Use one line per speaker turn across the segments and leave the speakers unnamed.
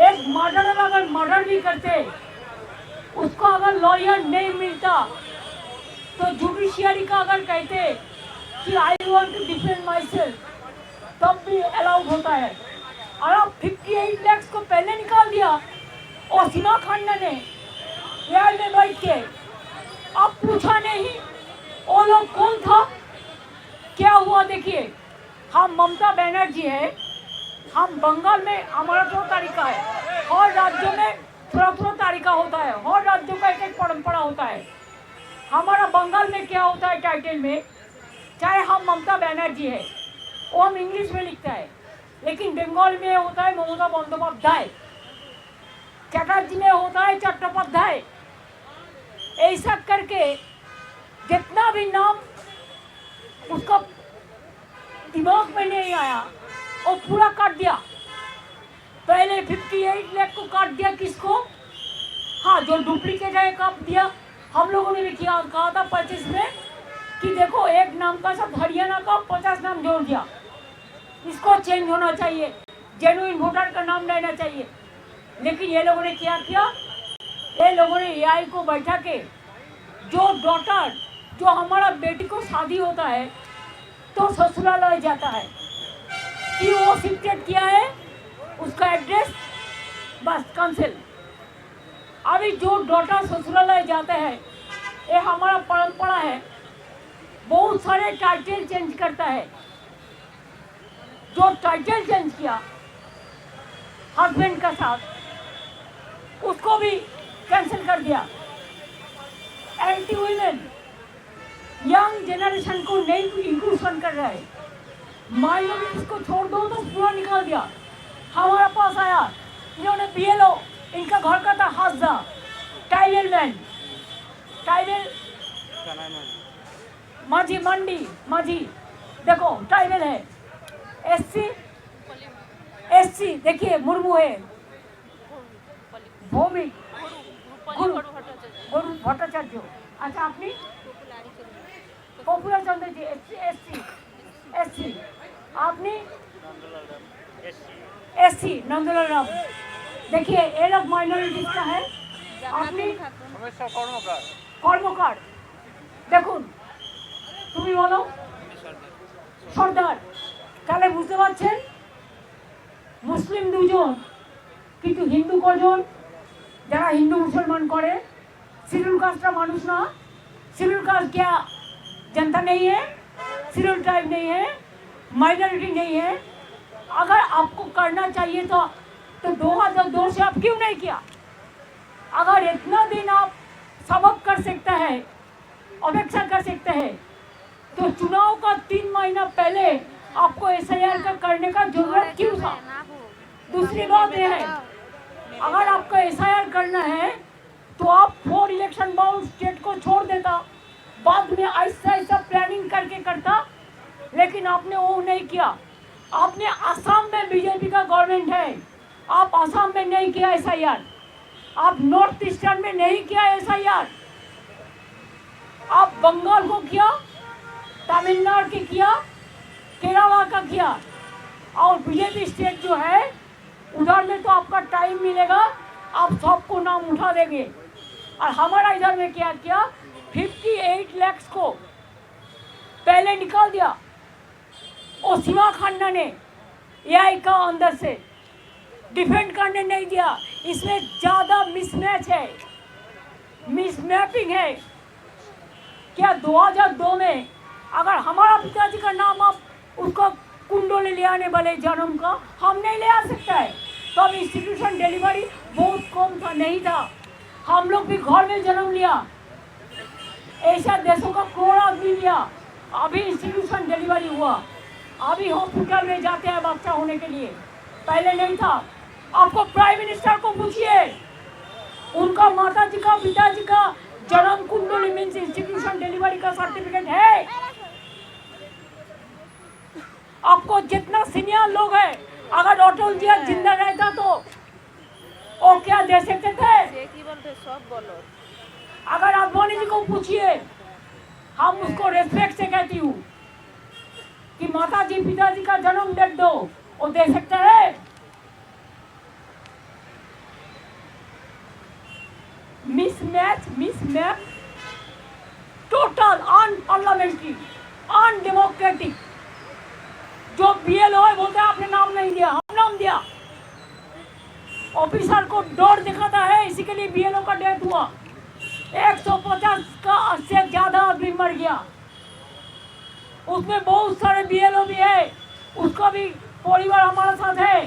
एक मर्डरर अगर मर्डर भी करते, उसको अगर लॉयर नहीं मिलता तो जुडिशियरी का अगर कहते कि I want to defend myself, तब भी अलाउड होता है। और अब 58 लाख को पहले निकाल दिया और सीमा खान्ना ने एआई में बैठ के अब पूछा नहीं वो लोग कौन था, क्या हुआ। देखिए, हम ममता बनर्जी है, हम बंगाल में हमारा जो तरीका है, हर राज्य में थोड़ा तरीका होता है, हर राज्यों का एक परंपरा होता है। हमारा बंगाल में क्या होता है टाइटल में, चाहे हम ममता बनर्जी है वो हम इंग्लिश में लिखता है, लेकिन बंगाल में होता है ममता बंदोपाध्याय, चटर्जी में होता है चट्टोपाध्याय। ऐसा करके जितना भी नाम उसका दिमाग में नहीं आया वो पूरा काट दिया। पहले 58 लाख को काट दिया, किसको? हाँ, जो डुप्लीकेट है काट दिया। हम लोगों ने भी किया, कहा था 25 में कि देखो एक नाम का साथ हरियाणा का 50 नाम जोड़ दिया, इसको चेंज होना चाहिए, जेन्युइन वोटर का नाम रहना चाहिए। लेकिन ये लोगों ने क्या किया, ये लोगों ने एआई को बैठा के जो डॉटर, जो हमारा बेटी को शादी होता है तो ससुरालय जाता है कि वो शिफ्टेड किया है, उसका एड्रेस बस कैंसिल। अभी जो डॉटर ससुरालय जाते हैं, ये हमारा परंपरा है, बहुत सारे टाइटल चेंज करता है। जो टाइटल चेंज किया हस्बैंड का साथ, उसको भी कैंसिल कर दिया। एंटी वुमेन यंग जनरेशन को नहीं इंक्लूजन कर रहा है, माइनॉरिटीज को छोड़ दो तो पूरा निकाल दिया। हमारे पास आया, इन्होंने बीएलओ, इनका घर का था हाजा, टाइबल मैन, टाइबल माझी मंडी, माझी देखो टाइबल है। एससी देखिए मुर्मू है, भौमिक गुरु भट्टाचार्य। अच्छा, आपने पॉपुलर चंद्र जी एससी, आपने एससी नंदलाल राम। देखिए ये लोग माइनॉरिटीज का है। आपने কর্মকার দেখুন, তুমি বলো সর্দার। তাহলে বুঝতে পারছেন মুসলিম দুজন কিন্তু হিন্দু কজন, যারা হিন্দু মুসলমান করে। শিডিউল कास्ट मानुष ना, शिड्यूल कास्ट क्या जनता नहीं है, शिड्यूल ट्राइब नहीं है, माइनॉरिटी नहीं है। अगर आपको करना चाहिए तो 2002 से आप क्यों नहीं किया? अगर इतना दिन आप सबक कर सकते हैं, अपेक्षा कर सकते हैं, तो चुनाव का 3 महीना पहले आपको एसआईआर का करने का जरूरत क्यों था? दूसरी बात यह है, अगर आपको एसआईआर करना है तो आप 4 इलेक्शन बाउंड स्टेट को छोड़ देता, बाद में ऐसा प्लानिंग करके करता। लेकिन आपने वो नहीं किया। आपने असम में बीजेपी का गवर्नमेंट है, आप असम में नहीं किया एसआईआर, आप नॉर्थ ईस्टर्न में नहीं किया एसआईआर, आप बंगाल को किया, तमिलनाडु के किया, केरला का किया, और बीजेपी स्टेट जो है उधर में तो आपका टाइम मिलेगा, आप सबको नाम उठा देंगे। और हमारा इधर में क्या किया, 58 लाख को पहले निकाल दिया। और सीमा खान्ना ने एआई का अंदर से डिफेंड करने नहीं दिया। इसमें ज़्यादा मिसमैच है, मिसमैपिंग है। क्या 2002 में अगर हमारा पिताजी का नाम आप उसको कुंडली ले आने वाले जन्म का हम नहीं ले आ सकता है, तो अब इंस्टीट्यूशन डिलीवरी बहुत कम था, नहीं था। हम लोग भी घर में जन्म लिया, ऐसा देशों का करोड़ आदमी लिया, अभी इंस्टीट्यूशन डिलीवरी हुआ, अभी हॉस्पिटल में जाते हैं बच्चा होने के लिए, पहले नहीं था। आपको प्राइम मिनिस्टर को पूछिए, उनका माताजी का पिताजी का जन्म कुंडली मीन्स इंस्टीट्यूशन डिलीवरी का सर्टिफिकेट है। आपको जितना सीनियर लोग है, अगर अटल जी जिंदा रहता तो वो क्या दे सकते थे? अगर आडवाणी जी को पूछिए, हम उसको रेस्पेक्ट से कहती हूँ कि माताजी पिताजी का जन्म डेट दो, वो दे सकते हैं? Mismatch, total unparliamentary, undemocratic. जो बीएलओ है बोलते हैं आपने नाम नहीं दिया, हम नाम दिया। ऑफिसर को डर दिखाता है, इसी के लिए बीएलओ का डेथ हुआ। 150 का से ज्यादा आदमी मर गया, उसमें बहुत सारे बीएलओ भी है, उसका भी परिवार हमारे साथ है।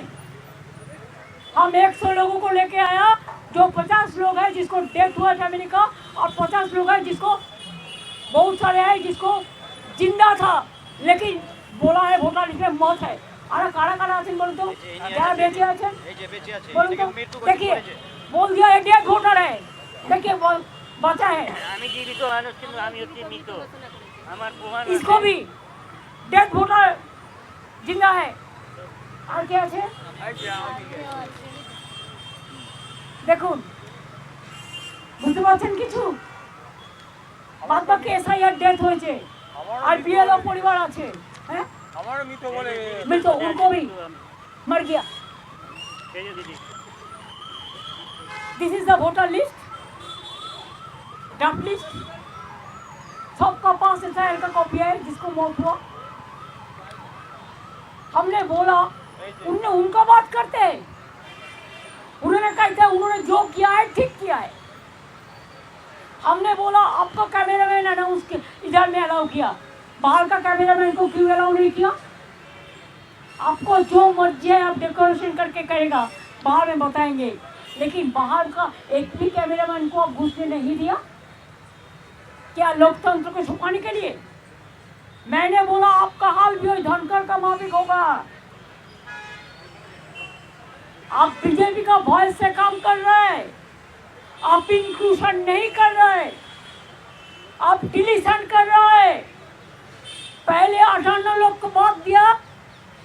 हम 100 लोगों को लेके आया, जो 50 लोग हैं जिसको डेथ हुआ फैमिली का, और 50 लोग हैं जिसको बहुत सारे हैं जिसको जिंदा था लेकिन बोला है वोटर लिस्ट में मौत है। अरे कारा कारा आছেন বলুন তো, যারা বেঁচে আছেন
এই যে বেঁচে আছে
বলুন তো,
মৃত্যু
देखिए बोल दिया है डेथ वोटर है, देखिए बचा है,
আমি জীবিত মানুষ কিন্তু আমি হচ্ছে মৃত। আমার প্রমাণ
इसको भी डेथ वोटर जिंदा है। আর কে আছে দেখুন, বুঝতে পারছেন কিছু? বাদ বাকি এসআইআর ডেথ হয়েছে আর বিএলও পরিবার আছে, হ্যাঁ
हमारा मृत बोले
मृत उनको भी मर गया। This is the voter list, draft list, सबका पास एसआईआर का कॉपी है जिसको मौत हुआ। हमने बोला, उनने उनका बात करते हैं, उन्होंने कहते हैं उन्होंने जो किया है ठीक किया है। हमने बोला आपका कैमरामैन अनाउंस के इधर में अलाउ किया, बाहर का कैमरामैन को क्यों अलाउ नहीं किया? आपको जो मर्जी है आप डेकोरेशन करके करेगा, बाहर में बताएंगे, लेकिन बाहर का एक भी कैमरामैन को आप घुसने नहीं दिया। क्या लोकतंत्र को छुपाने के लिए? मैंने बोला आपका हाल भी वही धनकर का माफिक होगा। आप बीजेपी का वॉइस से काम कर रहे हैं, आप इंक्लूशन नहीं कर रहे, आप डिलीशन कर रहे। पहले 58 लोग को बात दिया,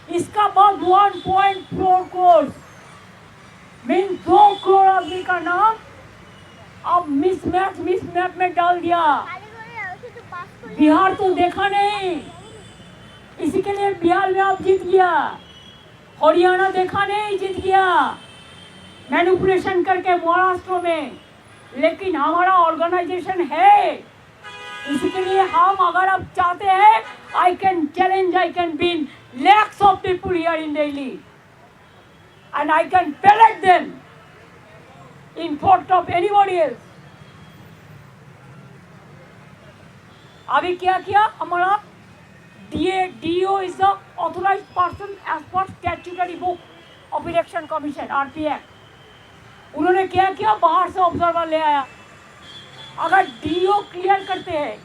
इसका बाद 1.4 करोड़ मीन 2 करोड़ आदमी का नाम अब मिसमैप में डाल दिया। बिहार तो देखा नहीं, इसी के लिए बिहार में आप जीत गया। हरियाणा देखा नहीं, जीत गया मैनिपुलेशन करके महाराष्ट्र में। लेकिन हमारा ऑर्गेनाइजेशन है, इसी के लिए हम, अगर आप चाहते हैं, I can challenge, I can win lakhs of people here in Delhi and I can pellet them in front of anybody else. अभी क्या किया हमारा DO is the authorized person as per statutory book of election commission RPF। उन्होंने क्या किया, बाहर से observer ले आया। अगर DO क्लियर करते हैं,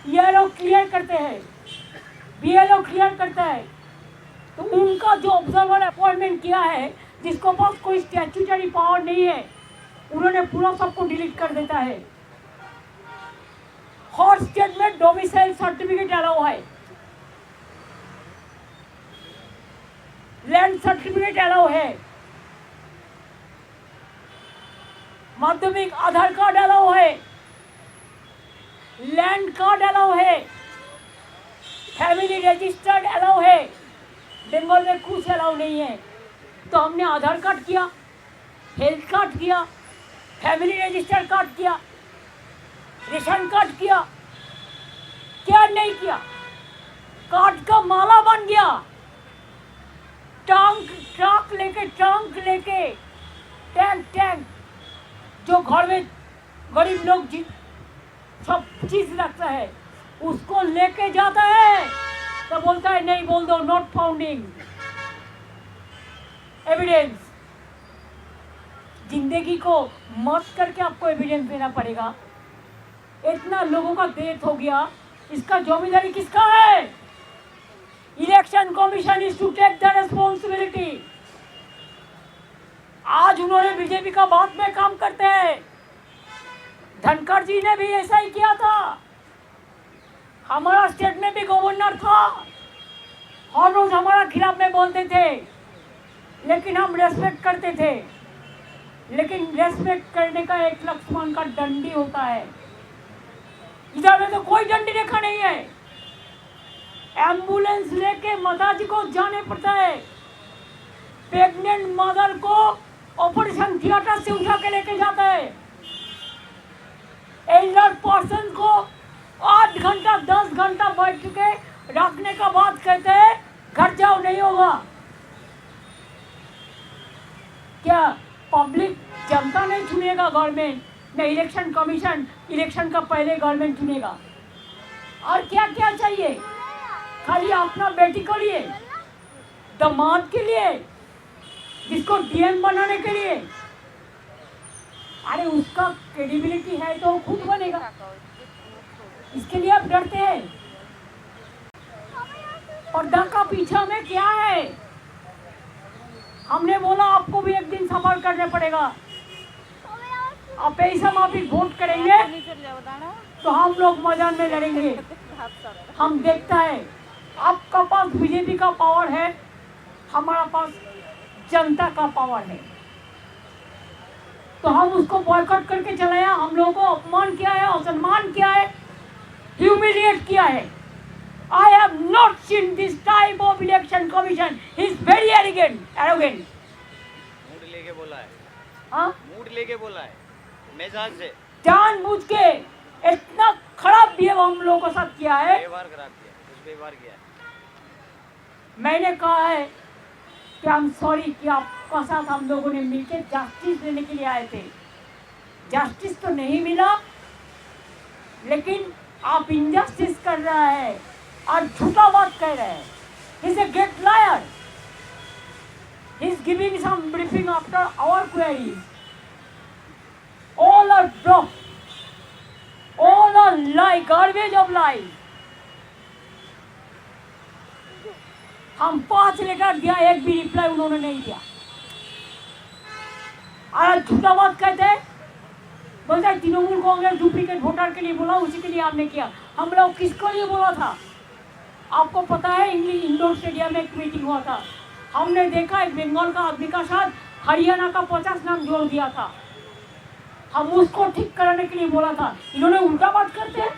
ERO क्लियर करते हैं, बीएलओ क्लियर करता है, तो उनका जो ऑब्जर्वर अपॉइंटमेंट किया है, जिसको पास कोई स्टैट्यूटरी पावर नहीं है, उन्होंने पूरा सबको डिलीट कर देता है। हर स्टेट में डोमिसाइल सर्टिफिकेट अलाउ है, लैंड सर्टिफिकेट अलाउ है, माध्यमिक आधार कार्ड अलाउ है, लैंड कार्ड अलाउ है, फैमिली रजिस्टर्ड अलाउ है। बंगाल में कुछ अलाउ नहीं है। तो हमने आधार कार्ड किया, हेल्थ कार्ड किया, फैमिली रजिस्टर्ड कार्ड किया, रेशन कार्ड किया, क्या नहीं किया? कार्ड का माला बन गया। ट्रक लेके टैंक जो घर में गरीब लोग सब चीज रखता है, उसको लेके जाता है तो बोलता है नहीं, बोल दो नॉट फाउंडिंग एविडेंस। जिंदगी को मत करके आपको एविडेंस देना पड़ेगा। इतना लोगों का डेथ हो गया, इसका जिम्मेदारी किसका है? Election commission is to take the responsibility. आज उन्होंने बीजेपी का बात में काम करते हैं, धनखड़ जी ने भी ऐसा ही किया था। हमारा स्टेट में भी गवर्नर था, हर रोज हमारा खिलाफ में बोलते थे, लेकिन हम रेस्पेक्ट करते थे। लेकिन रेस्पेक्ट करने का एक लक्ष्मण का डंडी होता है, इधर में तो कोई डंडी देखा नहीं है। एम्बुलेंस लेके माताजी को जाने पड़ता है, प्रेग्नेंट मदर को ऑपरेशन थिएटर से उठा के लेके जाता है। माइनर पर्सन को 8 घंटा 10 घंटा बैठ के रखने का बात कहते हैं घर जाओ, नहीं होगा। क्या पब्लिक जनता नहीं चुनेगा गवर्नमेंट, न इलेक्शन कमीशन इलेक्शन का पहले गवर्नमेंट चुनेगा। और क्या क्या चाहिए, खाली अपना बेटी के लिए, दामाद के लिए, जिसको डीएम बनाने के लिए। अरे उसका क्रेडिबिलिटी है तो खुद बनेगा, इसके लिए आप डरते हैं। पर्दा का पीछा में क्या है, हमने बोला आपको भी एक दिन सफर करने पड़ेगा। आप ऐसा माफी वोट करेंगे तो हम लोग मैदान में लड़ेंगे। हम देखता है आपका पास बीजेपी का पावर है, हमारा पास जनता का पावर है, तो हम उसको बॉयकॉट करके चलाया। हम लोगों को अपमान किया है, असम्मान किया है, ह्यूमिलिएट किया है। I have not seen this type of election commission. He is very arrogant.
Mood लेके बोला है,
हाँ?
मूड लेके बोला है, मिजाज से
जानबूझ के इतना खराब बिहेव हम लोगों के साथ किया है।
व्यवहार खराब किया, कुछ व्यवहार किया है।
मैंने कहा है कि I'm sorry कि आपका साथ हम लोगों ने मिलकर जस्टिस देने के लिए आए थे। जस्टिस तो नहीं मिला, लेकिन आप इनजस्टिस कर रहा है और झूठा बात कह रहे हैं। He is a great liar. He is giving some briefing after our queries. All are bluff. All are lie, garbage of lies. हम 5 लेटर दिया, एक भी रिप्लाई उन्होंने नहीं दिया। और झूठा बात कहते हैं, बोलते हैं तृणमूल कांग्रेस डुप्लीकेट वोटर के लिए बोला, उसी के लिए आपने किया। हम लोग किसको लिए बोला था आपको पता है? इंग्लिश इंडोर स्टेडियम में एक मीटिंग हुआ था, हमने देखा एक बंगाल का आदमी का साथ हरियाणा का 50 नाम जोड़ दिया था। हम उसको ठीक कराने के लिए बोला था, इन्होंने उल्टा बात करते हैं।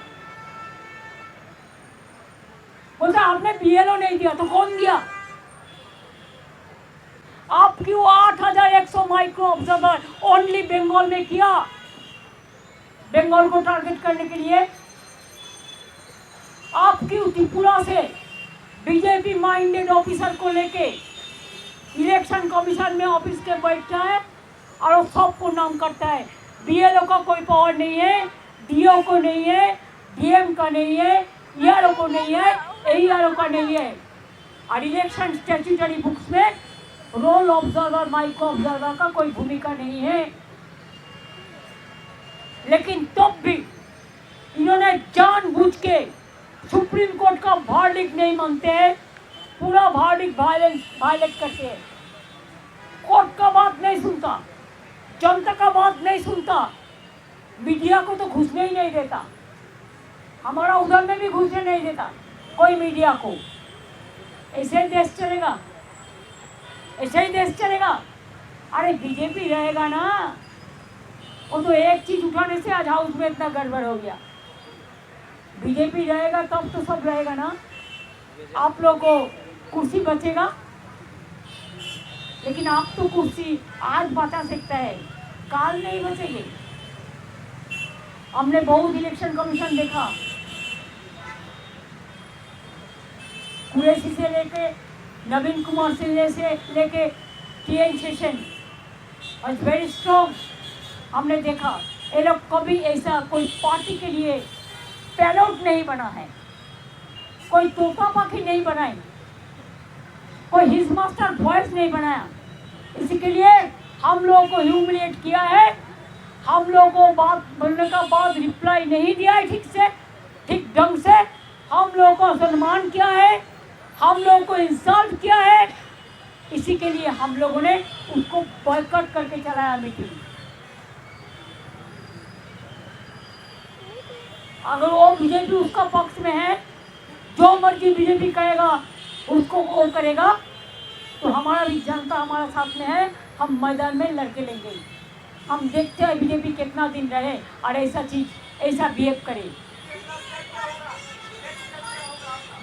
बोलते आपने बीएलओ नहीं दिया, तो कौन दिया? आप क्यों 8100 माइक्रो ऑब्जर्वर ओनली बंगाल में किया, बंगाल को टारगेट करने के लिए? आप क्यों त्रिपुरा से बीजेपी माइंडेड ऑफिसर को लेके इलेक्शन कमीशन में ऑफिस के बैठता है और सबको नाम करता है? बीएलओ का कोई पावर नहीं है, डीओ को नहीं है, डीएम का नहीं है, ईआरओ को नहीं है, एईआरओ का नहीं है। और इलेक्शन स्टैट्यूटरी बुक्स में रोल ऑब्जर्वर माइक्रो ऑब्जर्वर का कोई भूमिका नहीं है। लेकिन तब भी इन्होंने जानबूझ के सुप्रीम कोर्ट का वर्डिक्ट नहीं मानते हैं, पूरा वर्डिक्ट वायलेट करते हैं। कोर्ट का बात नहीं सुनता, जनता का बात नहीं सुनता, मीडिया को तो घुसने ही नहीं देता, हमारा उधर में भी घुसने नहीं देता कोई मीडिया को। ऐसे देश चलेगा? ऐसे ही देश चलेगा? अरे बीजेपी रहेगा ना, वो तो एक चीज उठाने से आज हाउस में इतना गड़बड़ हो गया। बीजेपी रहेगा तब तो सब रहेगा ना। आप लोगों को कुर्सी बचेगा, लेकिन आप तो कुर्सी आज बचा सकता है, काल नहीं बचेगी। हमने बहुत इलेक्शन कमीशन देखा, कुरैशी से लेके नवीन कुमार सिंह से लेके TN session was very strong. हमने देखा ये लोग कभी ऐसा कोई पार्टी के लिए पैरोट नहीं बना है, कोई तोता पाखी नहीं बनाई, कोई हिज मास्टर वॉइस नहीं बनाया। इसी के लिए हम लोगों को ह्यूमिलिएट किया है, हम लोगों को बात बोलने का बाद रिप्लाई नहीं दिया है ठीक से, ठीक ढंग से, हम लोगों को सम्मान किया है, हम लोगों को इंसल्ट किया है। इसी के लिए हम लोगों ने उसको बॉयकॉट करके चलाया मीटिंग। अगर वो बीजेपी उसका पक्ष में है, जो मर्जी बीजेपी कहेगा उसको वो करेगा, तो हमारा भी जनता हमारा साथ में है, हम मैदान में लड़के लेंगे। हम देखते हैं बीजेपी कितना दिन रहे और ऐसा चीज ऐसा बिहेव करे।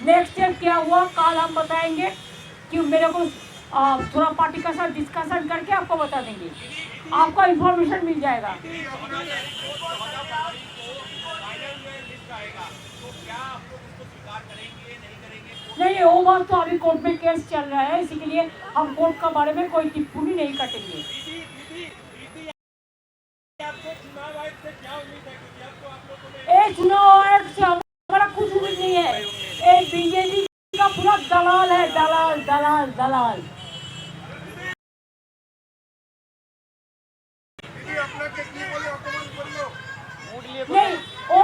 नेक्स्ट स्टेप क्या हुआ कल हम बताएंगे, कि मेरे को थोड़ा पार्टी का साथ डिस्कशन करके आपको बता देंगे, आपको इन्फॉर्मेशन मिल जाएगा। नहीं, वो बात तो अभी कोर्ट में केस चल रहा है, इसी के लिए हम कोर्ट का बारे में कोई टिप्पणी नहीं करेंगे। चुनाव आयोग से हमारा कुछ उम्मीद नहीं है। ये बीजेपी का पूरा दलाल है, दलाल दलाल दलाल। नहीं, वो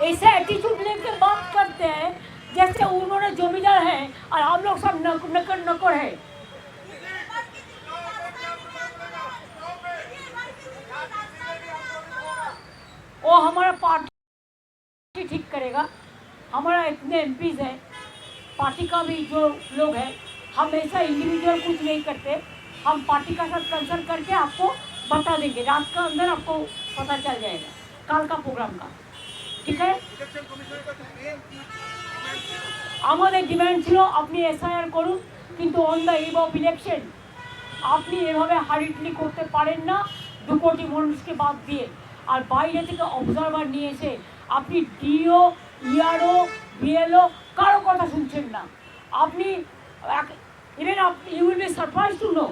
ऐसे एटीट्यूड लेकर बात करते हैं जैसे उन्होंने जमींदार है और हम लोग सब नकर नकर है। वो हमारा पार्टी ठीक करेगा, हमारा इतने एमपीज है, पार्टी का भी जो लोग हैं, हम ऐसा इंडिविजुअल कुछ नहीं करते, हम पार्टी का साथ कंसल्ट करके आपको बता देंगे, रात का अंदर आपको पता चल जाएगा कल का प्रोग्राम का, ठीक है। আমাদের ডিমান্ড ছিল আপনি এসআইআর করুন, কিন্তু on the eve of election আপনি এভাবে হারিটলি করতে পারেন না 2 কোটি মানুষকে বাদ দিয়ে, আর বাইরে থেকে অবজারভার নিয়ে এসে আপনি ডিও ইআরও বিএলও কারো কথা শুনছেন না। আপনি इवन आप you will be surprise to know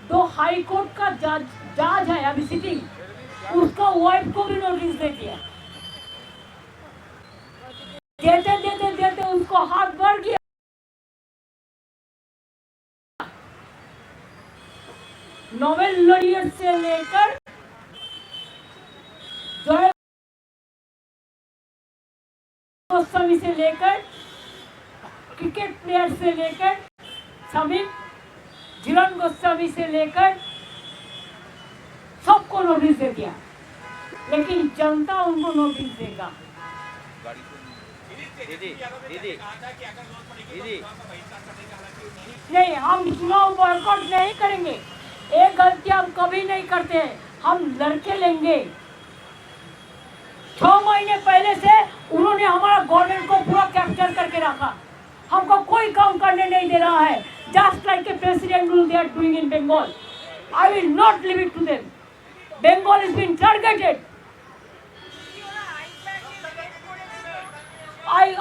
2 high court का जज है अभी सिटिंग, उसका वाइफ को भी नोटिस दे दिया, देते देते देते उसको हाथ बढ़ गया। नोबेल लॉरियट से लेकर जय गोस्वामी से लेकर क्रिकेट प्लेयर से लेकर समीप जीवन गोस्वामी से लेकर सबको नोटिस दे दिया, लेकिन जनता उनको नोटिस देगा।
दीदी दीदी दीदी
नहीं, हम चुनाव बॉयकॉट नहीं करेंगे, एक गलती हम कभी नहीं करते हैं, हम लड़के लेंगे। 6 महीने पहले से उन्होंने हमारा गवर्नमेंट को पूरा कैप्चर करके रखा, हमको कोई काम करने नहीं दे रहा है, just like a president rule they are doing in Bengal. I will not leave it to them. Bengal is been targeted.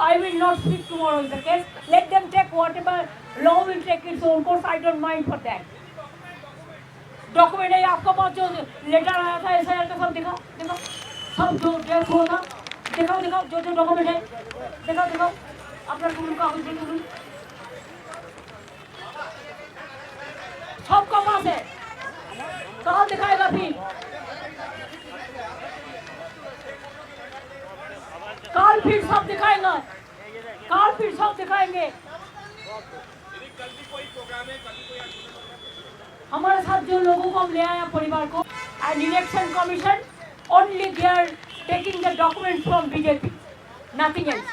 I will not speak tomorrow in the case. Let them take whatever law will take its own course. I don't mind for that. Document है आपके पास, जो letter आया था SIR का, सब दिखाओ दिखाओ, सब जो ड्रेस हुआ था दिखाओ दिखाओ, जो जो डॉक्यूमेंट है दिखाओ दिखाओ, अपना टूल कागज भी टूल सबका पास है, कहाँ दिखाएगा फिर? काल फिर सब दिखाएगा, काल फिर सब दिखाएंगे। हमारे साथ जो लोगों को हम ले आया परिवार को, and election commission only they are taking the document from BJP, nothing else.